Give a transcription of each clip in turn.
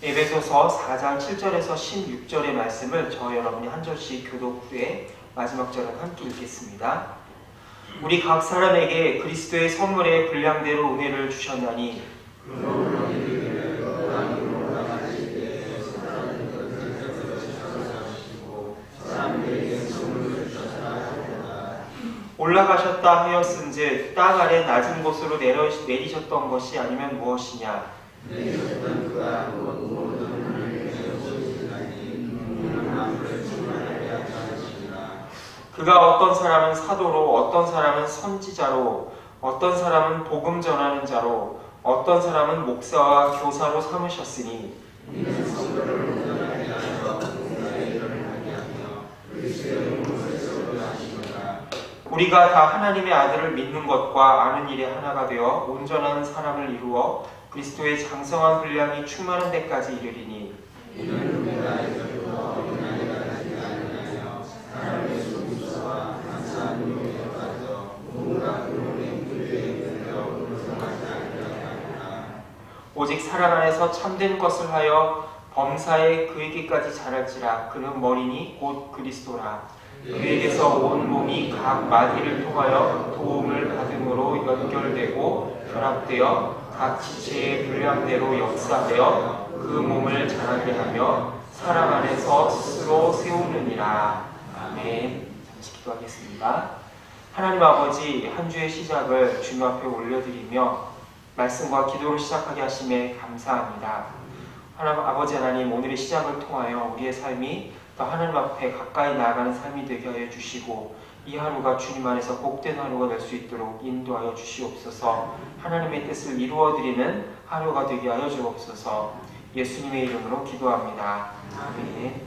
에베소서 4장 7절에서 16절의 말씀을 저와 여러분이 한 절씩 교독 후에 마지막 절은 함께 읽겠습니다. 우리 각 사람에게 그리스도의 선물의 분량대로 은혜를 주셨나니 올라가셨다 하였은즉 땅 아래 낮은 곳으로 내리셨던 것이 아니면 무엇이냐? 그가 어떤 사람은 사도로, 어떤 사람은 선지자로, 어떤 사람은 복음 전하는 자로, 어떤 사람은 목사와 교사로 삼으셨으니 우리가 다 하나님의 아들을 믿는 것과 아는 일에 하나가 되어 온전한 사람을 이루어 그리스도의 장성한 분량이 충만한 데까지 이르리니 오직 사랑 안에서 참된 것을 하여 범사에 그에게까지 자랄지라. 그는 머리니 곧 그리스도라. 그에게서 온 몸이 각 마디를 통하여 도움을 받음으로 연결되고 결합되어 각 지체의 분량대로 역사되어 그 몸을 자라게 하며 사랑 안에서 스스로 세우느니라. 아멘. 잠시 기도하겠습니다. 하나님 아버지, 한 주의 시작을 주님 앞에 올려드리며 말씀과 기도를 시작하게 하심에 감사합니다. 하나님 아버지 하나님, 오늘의 시작을 통하여 우리의 삶이 더 하나님 앞에 가까이 나아가는 삶이 되게 하여 주시고 이 하루가 주님 안에서 복된 하루가 될 수 있도록 인도하여 주시옵소서. 하나님의 뜻을 이루어드리는 하루가 되게 하여 주옵소서. 예수님의 이름으로 기도합니다. 아멘.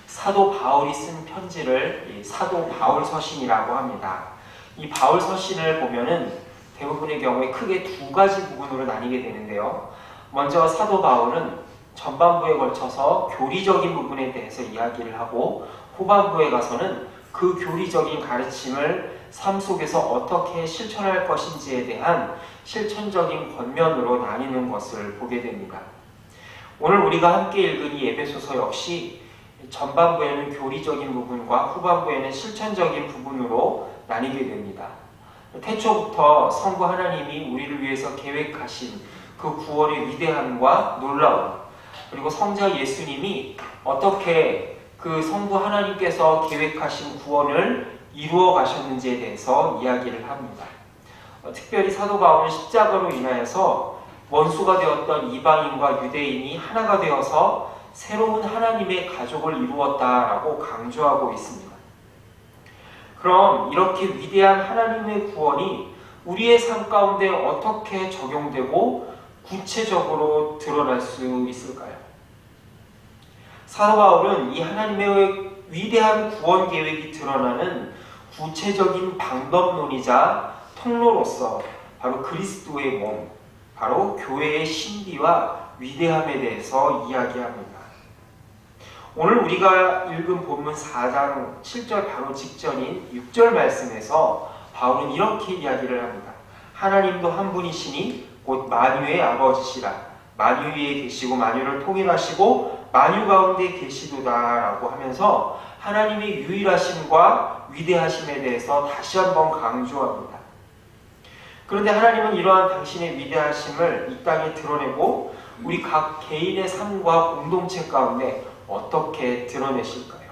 사도 바울이 쓴 편지를 사도 바울 서신이라고 합니다. 이 바울 서신을 보면은 대부분의 경우에 크게 두 가지 부분으로 나뉘게 되는데요. 먼저 사도 바울은 전반부에 걸쳐서 교리적인 부분에 대해서 이야기를 하고 후반부에 가서는 그 교리적인 가르침을 삶 속에서 어떻게 실천할 것인지에 대한 실천적인 권면으로 나뉘는 것을 보게 됩니다. 오늘 우리가 함께 읽은 이 에베소서 역시 전반부에는 교리적인 부분과 후반부에는 실천적인 부분으로 나뉘게 됩니다. 태초부터 성부 하나님이 우리를 위해서 계획하신 그 구원의 위대함과 놀라움, 그리고 성자 예수님이 어떻게 그 성부 하나님께서 계획하신 구원을 이루어 가셨는지에 대해서 이야기를 합니다. 특별히 사도 바울은 십자가로 인하여서 원수가 되었던 이방인과 유대인이 하나가 되어서 새로운 하나님의 가족을 이루었다라고 강조하고 있습니다. 그럼 이렇게 위대한 하나님의 구원이 우리의 삶 가운데 어떻게 적용되고 구체적으로 드러날 수 있을까요? 사도 바울은 이 하나님의 위대한 구원 계획이 드러나는 구체적인 방법론이자 통로로서 바로 그리스도의 몸, 바로 교회의 신비와 위대함에 대해서 이야기합니다. 오늘 우리가 읽은 본문 4장 7절 바로 직전인 6절 말씀에서 바울은 이렇게 이야기를 합니다. 하나님도 한 분이시니 곧 만유의 아버지시라. 만유 위에 계시고 만유를 통일하시고 만유 가운데 계시도다라고 하면서 하나님의 유일하심과 위대하심에 대해서 다시 한번 강조합니다. 그런데 하나님은 이러한 당신의 위대하심을 이 땅에 드러내고 우리 각 개인의 삶과 공동체 가운데 어떻게 드러내실까요?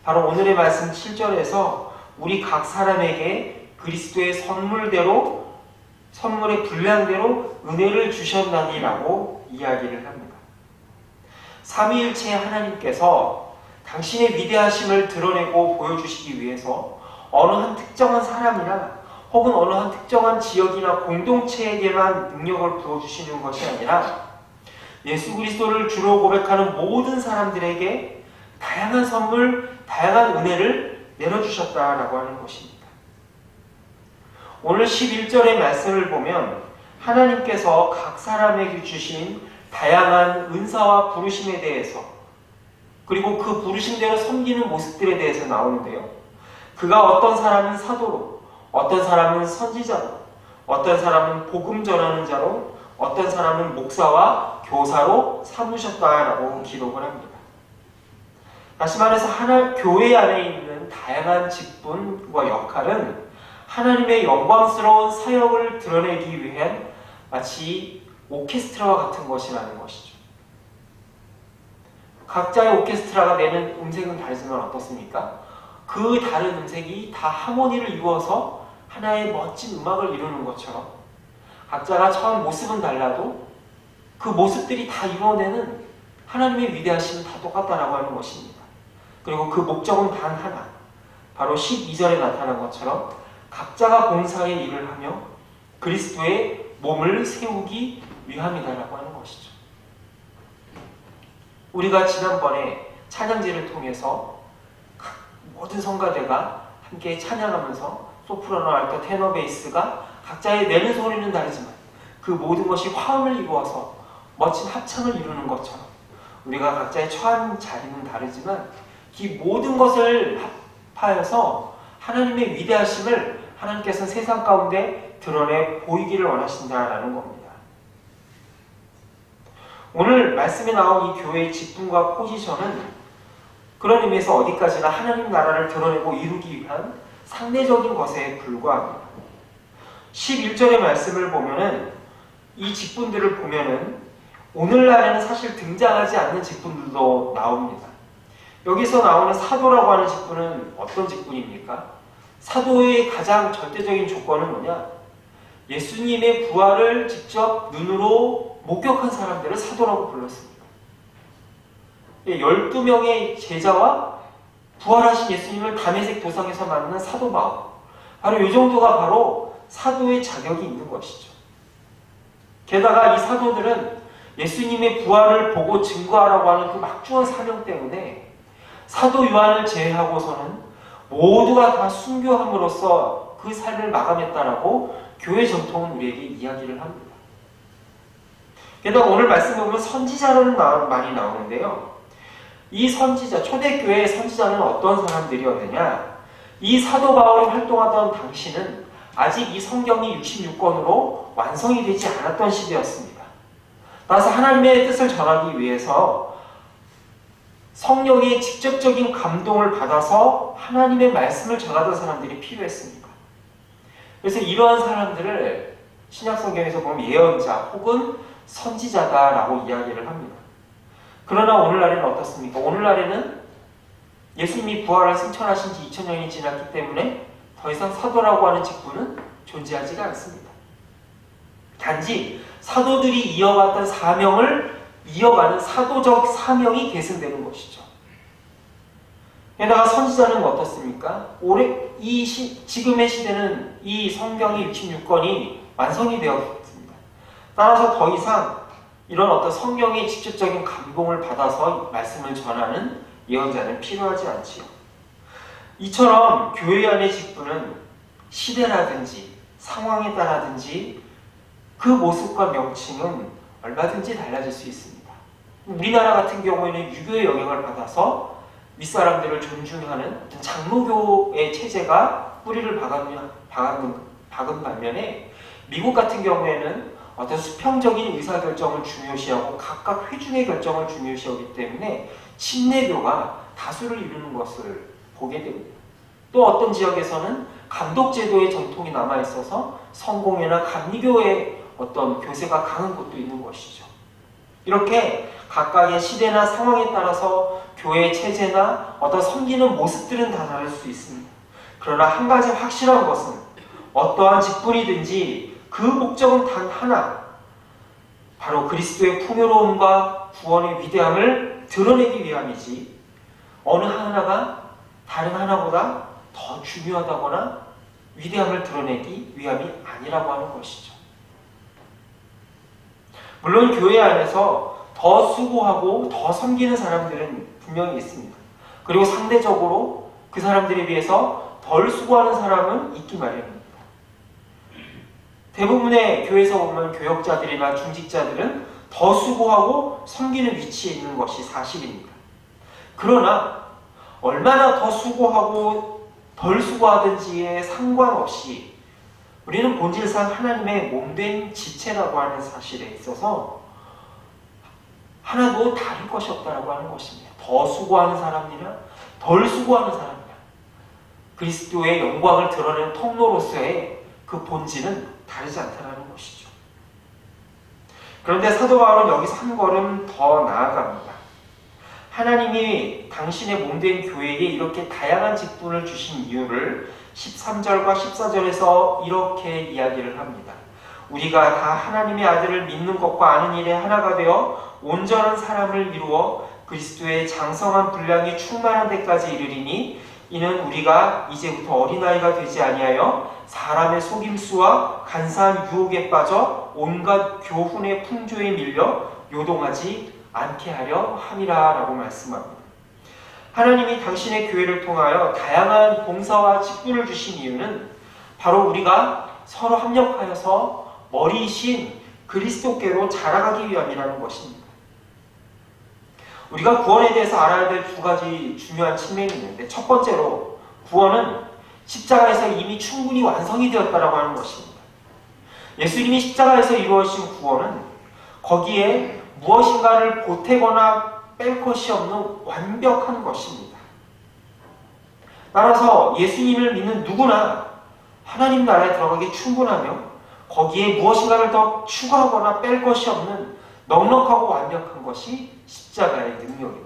바로 오늘의 말씀 7절에서 우리 각 사람에게 그리스도의 선물의 분량대로 은혜를 주셨나니라고 이야기를 합니다. 삼위일체 하나님께서 당신의 위대하심을 드러내고 보여주시기 위해서 어느 한 특정한 사람이나 혹은 어느 한 특정한 지역이나 공동체에게만 능력을 부어주시는 것이 아니라 예수 그리스도를 주로 고백하는 모든 사람들에게 다양한 선물, 다양한 은혜를 내려주셨다라고 하는 것입니다. 오늘 11절의 말씀을 보면 하나님께서 각 사람에게 주신 다양한 은사와 부르심에 대해서 그리고 그 부르심대로 섬기는 모습들에 대해서 나오는데요. 그가 어떤 사람은 사도로, 어떤 사람은 선지자로, 어떤 사람은 복음 전하는 자로, 어떤 사람은 목사와 교사로 삼으셨다라고 기록을 합니다. 다시 말해서 교회 안에 있는 다양한 직분과 역할은 하나님의 영광스러운 사역을 드러내기 위한 마치 오케스트라와 같은 것이라는 것이죠. 각자의 오케스트라가 내는 음색은 다르지만 어떻습니까? 그 다른 음색이 다 하모니를 이루어서 하나의 멋진 음악을 이루는 것처럼 각자가 처한 모습은 달라도 그 모습들이 다 이루어내는 하나님의 위대하심은 다 똑같다라고 하는 것입니다. 그리고 그 목적은 단 하나, 바로 12절에 나타난 것처럼 각자가 봉사의 일을 하며 그리스도의 몸을 세우기 위함이다라고 하는 것이죠. 우리가 지난번에 찬양제를 통해서 모든 성가대가 함께 찬양하면서 소프라노, 알토, 테너, 베이스가 각자의 내는 소리는 다르지만 그 모든 것이 화음을 이루어서 멋진 합창을 이루는 것처럼 우리가 각자의 처한 자리는 다르지만 이 모든 것을 합하여서 하나님의 위대하심을 하나님께서는 세상 가운데 드러내 보이기를 원하신다라는 겁니다. 오늘 말씀에 나온 이 교회의 직분과 포지션은 그런 의미에서 어디까지나 하나님 나라를 드러내고 이루기 위한 상대적인 것에 불과합니다. 11절의 말씀을 보면은 이 직분들을 보면은 오늘날에는 사실 등장하지 않는 직분들도 나옵니다. 여기서 나오는 사도라고 하는 직분은 어떤 직분입니까? 사도의 가장 절대적인 조건은 뭐냐? 예수님의 부활을 직접 눈으로 목격한 사람들을 사도라고 불렀습니다. 12명의 제자와 부활하신 예수님을 다메섹 도상에서 만난 사도 바울, 바로 이 정도가 바로 사도의 자격이 있는 것이죠. 게다가 이 사도들은 예수님의 부활을 보고 증거하라고 하는 그 막중한 사명 때문에 사도 요한을 제외하고서는 모두가 다 순교함으로써 그 삶을 마감했다라고 교회 전통은 우리에게 이야기를 합니다. 게다가 오늘 말씀에 보면 선지자라는 말이 나오는데요. 이 선지자, 초대교회의 선지자는 어떤 사람들이었느냐? 이 사도 바울이 활동하던 당시는 아직 이 성경이 66권으로 완성이 되지 않았던 시대였습니다. 따라서 하나님의 뜻을 전하기 위해서 성령의 직접적인 감동을 받아서 하나님의 말씀을 전하던 사람들이 필요했습니다. 그래서 이러한 사람들을 신약성경에서 보면 예언자 혹은 선지자다라고 이야기를 합니다. 그러나 오늘날에는 어떻습니까? 오늘날에는 예수님이 부활을 승천하신 지 2000년이 지났기 때문에 더 이상 사도라고 하는 직분은 존재하지가 않습니다. 단지 사도들이 이어갔던 사명을 이어가는 사도적 사명이 계승되는 것이죠. 게다가 선지자는 어떻습니까? 지금의 시대는 이 성경이 66권이 완성이 되었습니다. 따라서 더 이상 이런 어떤 성경의 직접적인 감동을 받아서 말씀을 전하는 예언자는 필요하지 않지요. 이처럼 교회 안의 직분은 시대라든지 상황에 따라든지 그 모습과 명칭은 얼마든지 달라질 수 있습니다. 우리나라 같은 경우에는 유교의 영향을 받아서 윗사람들을 존중하는 어떤 장로교의 체제가 뿌리를 박은 반면에 미국 같은 경우에는 어떤 수평적인 의사결정을 중요시하고 각각 회중의 결정을 중요시하기 때문에 침례교가 다수를 이루는 것을 보게 됩니다. 또 어떤 지역에서는 감독제도의 전통이 남아있어서 성공회나 감리교의 어떤 교세가 강한 곳도 있는 것이죠. 이렇게 각각의 시대나 상황에 따라서 교회의 체제나 어떤 섬기는 모습들은 다 다를 수 있습니다. 그러나 한 가지 확실한 것은 어떠한 직분이든지 그 목적은 단 하나, 바로 그리스도의 풍요로움과 구원의 위대함을 드러내기 위함이지 어느 하나가 다른 하나보다 더 중요하다거나 위대함을 드러내기 위함이 아니라고 하는 것이죠. 물론 교회 안에서 더 수고하고 더 섬기는 사람들은 분명히 있습니다. 그리고 상대적으로 그 사람들에 비해서 덜 수고하는 사람은 있기 마련입니다. 대부분의 교회에서 보면 교역자들이나 중직자들은 더 수고하고 섬기는 위치에 있는 것이 사실입니다. 그러나 얼마나 더 수고하고 덜 수고하든지에 상관없이 우리는 본질상 하나님의 몸된 지체라고 하는 사실에 있어서 하나도 다를 것이 없다라고 하는 것입니다. 더 수고하는 사람이나 덜 수고하는 사람이나 그리스도의 영광을 드러내는 통로로서의 그 본질은 다르지 않다는 것이죠. 그런데 사도 바울은 여기서 한 걸음 더 나아갑니다. 하나님이 당신의 몸된 교회에 이렇게 다양한 직분을 주신 이유를 13절과 14절에서 이렇게 이야기를 합니다. 우리가 다 하나님의 아들을 믿는 것과 아는 일에 하나가 되어 온전한 사람을 이루어 그리스도의 장성한 분량이 충만한 데까지 이르리니 이는 우리가 이제부터 어린아이가 되지 아니하여 사람의 속임수와 간사한 유혹에 빠져 온갖 교훈의 풍조에 밀려 요동하지 않게 하려 함이라 라고 말씀합니다. 하나님이 당신의 교회를 통하여 다양한 봉사와 직분을 주신 이유는 바로 우리가 서로 합력하여서 머리이신 그리스도께로 자라가기 위함이라는 것입니다. 우리가 구원에 대해서 알아야 될 두 가지 중요한 측면이 있는데, 첫 번째로 구원은 십자가에서 이미 충분히 완성이 되었다라고 하는 것입니다. 예수님이 십자가에서 이루어진 구원은 거기에 무엇인가를 보태거나 뺄 것이 없는 완벽한 것입니다. 따라서 예수님을 믿는 누구나 하나님 나라에 들어가기 충분하며 거기에 무엇인가를 더 추가하거나 뺄 것이 없는 넉넉하고 완벽한 것이 십자가의 능력입니다.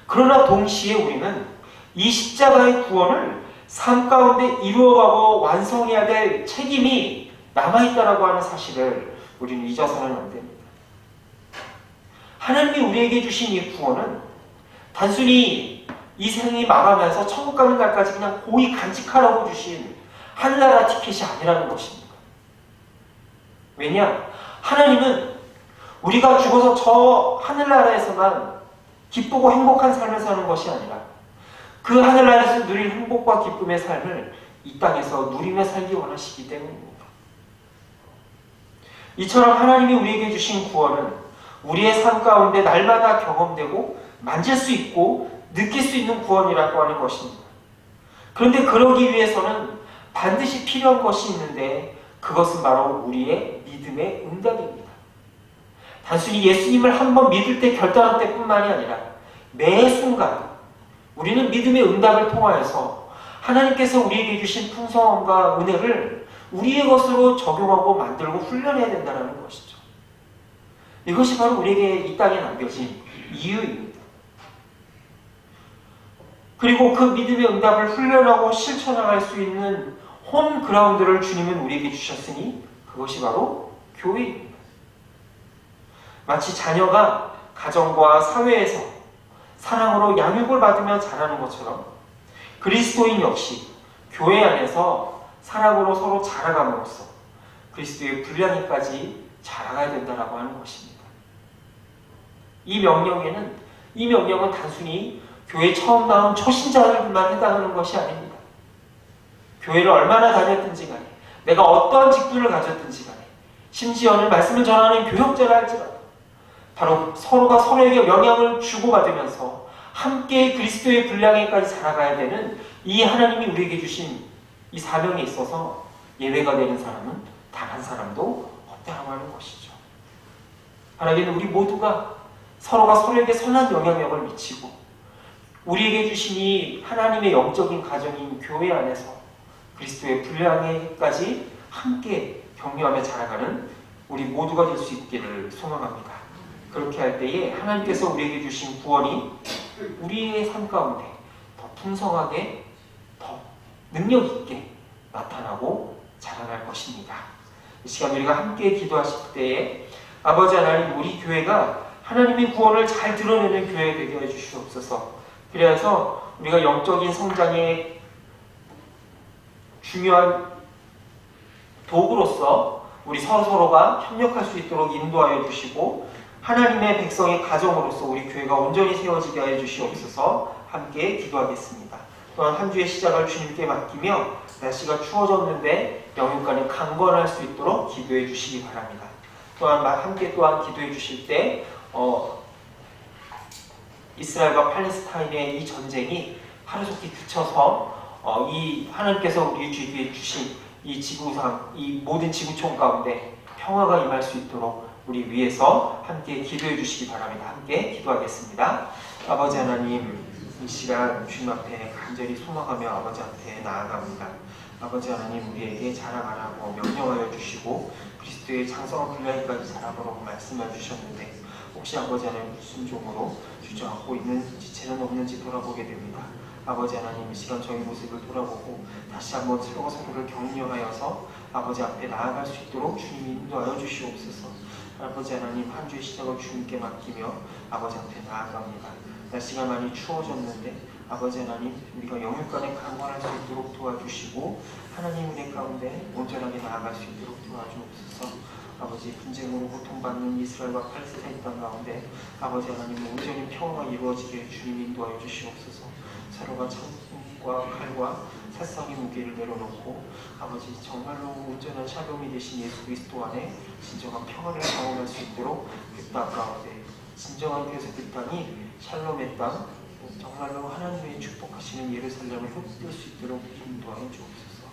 그러나 동시에 우리는 이 십자가의 구원을 삶 가운데 이루어가고 완성해야 될 책임이 남아있다라고 하는 사실을 우리는 잊어서는 안 됩니다. 하나님이 우리에게 주신 이 구원은 단순히 이 생이 마감해서 천국 가는 날까지 그냥 고이 간직하라고 주신 하늘나라 티켓이 아니라는 것입니다. 왜냐? 하나님은 우리가 죽어서 저 하늘나라에서만 기쁘고 행복한 삶을 사는 것이 아니라 그 하늘나라에서 누릴 행복과 기쁨의 삶을 이 땅에서 누리며 살기 원하시기 때문입니다. 이처럼 하나님이 우리에게 주신 구원은 우리의 삶 가운데 날마다 경험되고 만질 수 있고 느낄 수 있는 구원이라고 하는 것입니다. 그런데 그러기 위해서는 반드시 필요한 것이 있는데 그것은 바로 우리의 믿음의 응답입니다. 단순히 예수님을 한번 믿을 때 결단할 때뿐만이 아니라 매 순간 우리는 믿음의 응답을 통하여서 하나님께서 우리에게 주신 풍성함과 은혜를 우리의 것으로 적용하고 만들고 훈련해야 된다는 것이죠. 이것이 바로 우리에게 이 땅에 남겨진 이유입니다. 그리고 그 믿음의 응답을 훈련하고 실천할 수 있는 홈그라운드를 주님은 우리에게 주셨으니 그것이 바로 교회입니다. 마치 자녀가 가정과 사회에서 사랑으로 양육을 받으며 자라는 것처럼 그리스도인 역시 교회 안에서 사랑으로 서로 자라감으로써 그리스도의 분량에까지 자라가야 된다고 하는 것입니다. 이 명령은 단순히 교회 처음 나온 초신자들만 해당하는 것이 아닙니다. 교회를 얼마나 다녔든지 간에 내가 어떠한 직분을 가졌든지 간에 심지어는 말씀을 전하는 교역자라 할지라도 바로 서로가 서로에게 영향을 주고받으면서 함께 그리스도의 분량에까지 자라가야 되는 이 하나님이 우리에게 주신 이 사명에 있어서 예외가 되는 사람은 단 한 사람도 없다고 하는 것이죠. 하나님은 우리 모두가 서로가 서로에게 선한 영향력을 미치고 우리에게 주신 이 하나님의 영적인 가정인 교회 안에서 그리스도의 분량에까지 함께 격려하며 자라가는 우리 모두가 될 수 있기를 소망합니다. 그렇게 할 때에 하나님께서 우리에게 주신 구원이 우리의 삶 가운데 더 풍성하게 더 능력 있게 나타나고 자라날 것입니다. 이 시간 우리가 함께 기도하실 때에 아버지 하나님, 우리 교회가 하나님의 구원을 잘 드러내는 교회 되게 해주시옵소서. 그래서 우리가 영적인 성장의 중요한 도구로서 우리 서로가 협력할 수 있도록 인도하여 주시고 하나님의 백성의 가정으로서 우리 교회가 온전히 세워지게 하여 주시옵소서. 함께 기도하겠습니다. 또한 한 주의 시작을 주님께 맡기며 날씨가 추워졌는데 영육간에 강건할 수 있도록 기도해 주시기 바랍니다. 또한 함께 기도해 주실 때 이스라엘과 팔레스타인의 이 전쟁이 하루속히 그쳐서 이 하나님께서 우리 주위에 주신 이 지구상, 이 모든 지구촌 가운데 평화가 임할 수 있도록 우리 위해서 함께 기도해 주시기 바랍니다. 함께 기도하겠습니다. 아버지 하나님, 이 시간 주님 앞에 간절히 소망하며 아버지 앞에 나아갑니다. 아버지 하나님, 우리에게 자라가라고 명령하여 주시고 그리스도의 장성한 분량까지 자라가라고 말씀해 주셨는데 혹시 아버지 하나님 무슨 종으로 주저앉고 있는지 죄는 없는지 돌아보게 됩니다. 아버지 하나님, 이 시간 저희 모습을 돌아보고 다시 한번 서로를 격려하여서 아버지 앞에 나아갈 수 있도록 주님이 인도하여 주시옵소서. 아버지 하나님, 한 주의 시작을 주님께 맡기며 아버지 앞에 나아갑니다. 날씨가 많이 추워졌는데 아버지 하나님, 우리가 영육간에 강건할 수 있도록 도와주시고 하나님 은혜 가운데 온전하게 나아갈 수 있도록 도와주옵소서. 아버지, 분쟁으로 고통받는 이스라엘과 팔레스타인 땅 가운데 아버지 하나님, 온전히 평화가 이루어지게 주님 인도하여 주시옵소서. 서로가 창과 칼과 살상의 무게를 내려놓고 아버지 정말로 온전한 샬롬이 되신 예수 그리스도 안에 진정한 평화를 경험할 수 있도록 그 땅 가운데 진정한 그래서 그 땅이 샬롬의 땅, 정말로 하나님의 축복하시는 예루살렘을 흡입할 수 있도록 인도하여 주옵소서.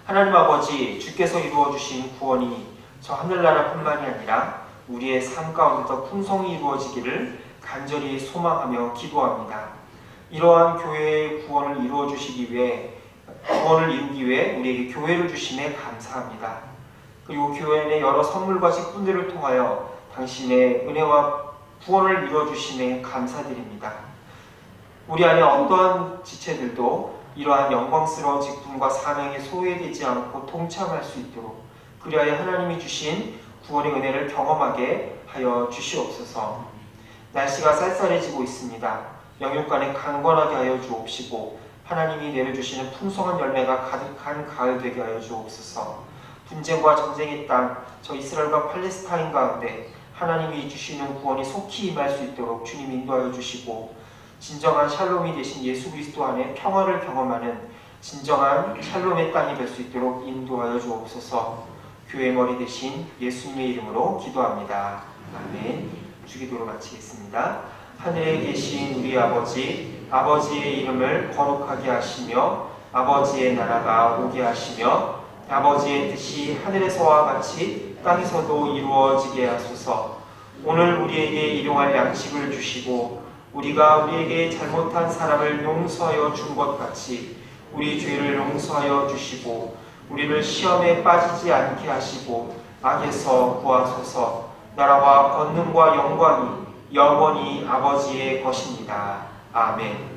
하나님 아버지, 주께서 이루어주신 구원이 저 하늘나라뿐만이 아니라 우리의 삶 가운데서 풍성히 이루어지기를 간절히 소망하며 기도합니다. 이러한 교회의 구원을 이루어주시기 위해, 구원을 이루기 위해 우리에게 교회를 주심에 감사합니다. 그리고 교회 내 여러 선물과 직분들을 통하여 당신의 은혜와 구원을 이루어주심에 감사드립니다. 우리 안에 어떠한 지체들도 이러한 영광스러운 직분과 사명에 소외되지 않고 동참할 수 있도록 그리하여 하나님이 주신 구원의 은혜를 경험하게 하여 주시옵소서. 날씨가 쌀쌀해지고 있습니다. 영육간에 강건하게 하여 주옵시고 하나님이 내려주시는 풍성한 열매가 가득한 가을 되게 하여 주옵소서. 분쟁과 전쟁의 땅, 저 이스라엘과 팔레스타인 가운데 하나님이 주시는 구원이 속히 임할 수 있도록 주님 인도하여 주시고 진정한 샬롬이 되신 예수 그리스도 안에 평화를 경험하는 진정한 샬롬의 땅이 될 수 있도록 인도하여 주옵소서. 교회 머리 되신 예수님의 이름으로 기도합니다. 아멘. 주기도로 마치겠습니다. 하늘에 계신 우리 아버지, 아버지의 이름을 거룩하게 하시며 아버지의 나라가 오게 하시며 아버지의 뜻이 하늘에서와 같이 땅에서도 이루어지게 하소서. 오늘 우리에게 일용할 양식을 주시고 우리가 우리에게 잘못한 사람을 용서하여 준 것 같이 우리 죄를 용서하여 주시고 우리를 시험에 빠지지 않게 하시고 악에서 구하소서. 나라와 권능과 영광이 영원히 아버지의 것입니다. 아멘.